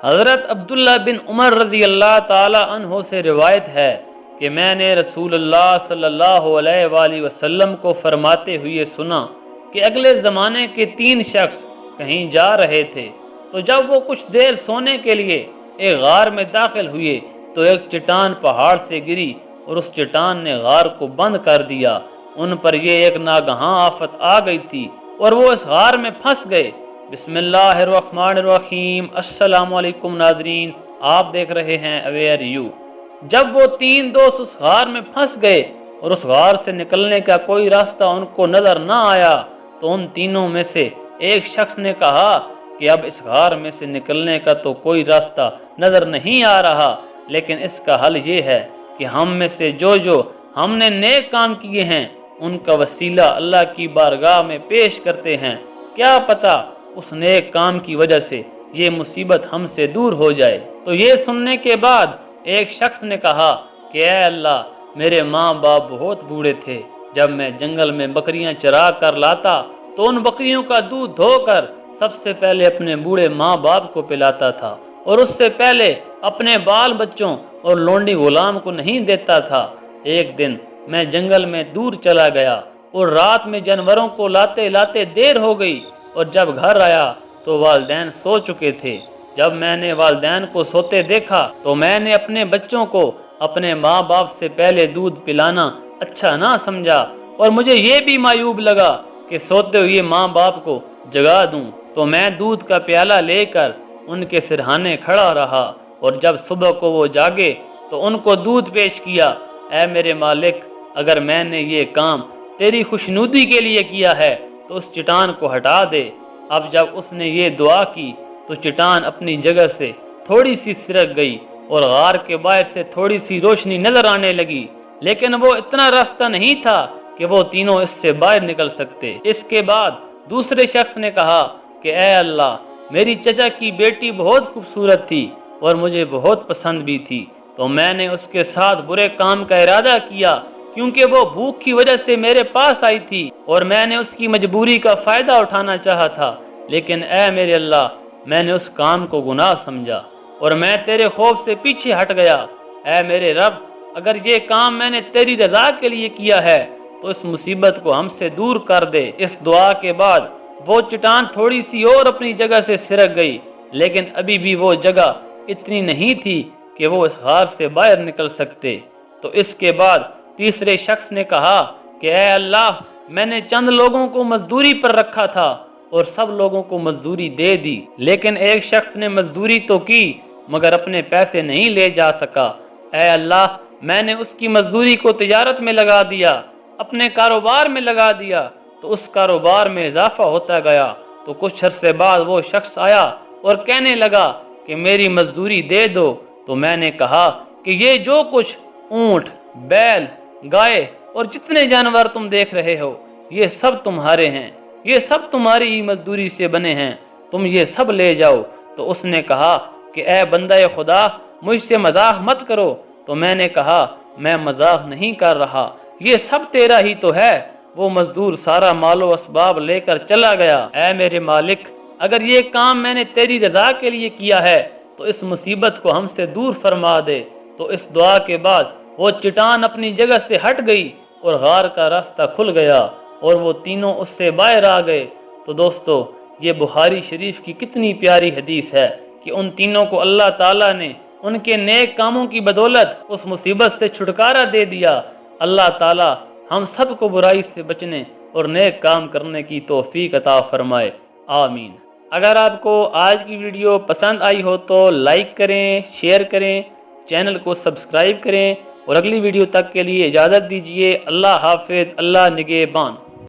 حضرت عبداللہ بن عمر رضی اللہ تعالی عنہ سے روایت ہے کہ میں نے رسول اللہ صلی اللہ علیہ وآلہ وسلم کو فرماتے ہوئے سنا کہ اگلے زمانے کے 3 شخص کہیں جا رہے تھے، تو جب وہ کچھ دیر سونے کے لیے ایک غار میں داخل ہوئے تو ایک چٹان پہاڑ سے گری اور اس چٹان نے غار کو بند کر دیا۔ ان پر یہ ایک ناگہاں آفت آ گئی تھی اور وہ اس غار میں پھنس گئے۔ بسم اللہ الرحمن الرحیم۔ السلام علیکم ناظرین، آپ دیکھ رہے ہیں اویئر یو۔ جب وہ 3 دوست اس غار میں پھنس گئے اور اس غار سے نکلنے کا کوئی راستہ ان کو نظر نہ آیا تو ان تینوں میں سے ایک شخص نے کہا کہ اب اس غار میں سے نکلنے کا تو کوئی راستہ نظر نہیں آ رہا، لیکن اس کا حل یہ ہے کہ ہم میں سے جو ہم نے نیک کام کیے ہیں ان کا وسیلہ اللہ کی بارگاہ میں پیش کرتے ہیں، کیا پتہ اس نیک کام کی وجہ سے یہ مصیبت ہم سے دور ہو جائے۔ تو یہ سننے کے بعد ایک شخص نے کہا کہ اے اللہ، میرے ماں باپ بہت بوڑھے تھے، جب میں جنگل میں بکریاں چرا کر لاتا تو ان بکریوں کا دودھ دھو کر سب سے پہلے اپنے بوڑھے ماں باپ کو پلاتا تھا اور اس سے پہلے اپنے بال بچوں اور لونڈی غلام کو نہیں دیتا تھا۔ ایک دن میں جنگل میں دور چلا گیا اور رات میں جانوروں کو لاتے لاتے دیر ہو گئی، اور جب گھر آیا تو والدین سو چکے تھے۔ جب میں نے والدین کو سوتے دیکھا تو میں نے اپنے بچوں کو اپنے ماں باپ سے پہلے دودھ پلانا اچھا نہ سمجھا، اور مجھے یہ بھی معیوب لگا کہ سوتے ہوئے ماں باپ کو جگا دوں، تو میں دودھ کا پیالہ لے کر ان کے سرہانے کھڑا رہا، اور جب صبح کو وہ جاگے تو ان کو دودھ پیش کیا۔ اے میرے مالک، اگر میں نے یہ کام تیری خوشنودی کے لیے کیا ہے تو اس چٹان کو ہٹا دے۔ اب جب اس نے یہ دعا کی تو چٹان اپنی جگہ سے تھوڑی سی سرک گئی اور غار کے باہر سے تھوڑی سی روشنی نظر آنے لگی، لیکن وہ اتنا راستہ نہیں تھا کہ وہ تینوں اس سے باہر نکل سکتے۔ اس کے بعد دوسرے شخص نے کہا کہ اے اللہ، میری چچا کی بیٹی بہت خوبصورت تھی اور مجھے بہت پسند بھی تھی، تو میں نے اس کے ساتھ برے کام کا ارادہ کیا کیونکہ وہ بھوک کی وجہ سے میرے پاس آئی تھی اور میں نے اس کی مجبوری کا فائدہ اٹھانا چاہا تھا، لیکن اے میرے اللہ، میں نے اس کام کو گناہ سمجھا اور میں تیرے خوف سے پیچھے ہٹ گیا۔ اے میرے رب، اگر یہ کام میں نے تیری رضا کے لیے کیا ہے تو اس مصیبت کو ہم سے دور کر دے۔ اس دعا کے بعد وہ چٹان تھوڑی سی اور اپنی جگہ سے سرک گئی، لیکن ابھی بھی وہ جگہ اتنی نہیں تھی کہ وہ اس غار سے باہر نکل سکتے۔ تو اس کے بعد تیسرے شخص نے کہا کہ اے اللہ، میں نے چند لوگوں کو مزدوری پر رکھا تھا اور سب لوگوں کو مزدوری دے دی، لیکن ایک شخص نے مزدوری تو کی مگر اپنے پیسے نہیں لے جا سکا۔ اے اللہ، میں نے اس کی مزدوری کو تجارت میں لگا دیا، اپنے کاروبار میں لگا دیا، تو اس کاروبار میں اضافہ ہوتا گیا۔ تو کچھ عرصے بعد وہ شخص آیا اور کہنے لگا کہ میری مزدوری دے دو۔ تو میں نے کہا کہ یہ جو کچھ اونٹ، بیل، گائے اور جتنے جانور تم دیکھ رہے ہو یہ سب تمہارے ہیں، یہ سب تمہاری ہی مزدوری سے بنے ہیں، تم یہ سب لے جاؤ۔ تو اس نے کہا کہ اے بندہ خدا، مجھ سے مذاق مت کرو۔ تو میں نے کہا میں مذاق نہیں کر رہا، یہ سب تیرا ہی تو ہے۔ وہ مزدور سارا مال و اسباب لے کر چلا گیا۔ اے میرے مالک، اگر یہ کام میں نے تیری رضا کے لیے کیا ہے تو اس مصیبت کو ہم سے دور فرما دے۔ تو اس دعا کے بعد وہ چٹان اپنی جگہ سے ہٹ گئی اور غار کا راستہ کھل گیا اور وہ تینوں اس سے باہر آ گئے۔ تو دوستو، یہ بخاری شریف کی کتنی پیاری حدیث ہے کہ ان تینوں کو اللہ تعالیٰ نے ان کے نیک کاموں کی بدولت اس مصیبت سے چھٹکارا دے دیا۔ اللہ تعالیٰ ہم سب کو برائی سے بچنے اور نیک کام کرنے کی توفیق عطا فرمائے، آمین۔ اگر آپ کو آج کی ویڈیو پسند آئی ہو تو لائک کریں، شیئر کریں، چینل کو سبسکرائب کریں، اور اگلی ویڈیو تک کے لیے اجازت دیجیے۔ اللہ حافظ، اللہ نگہبان۔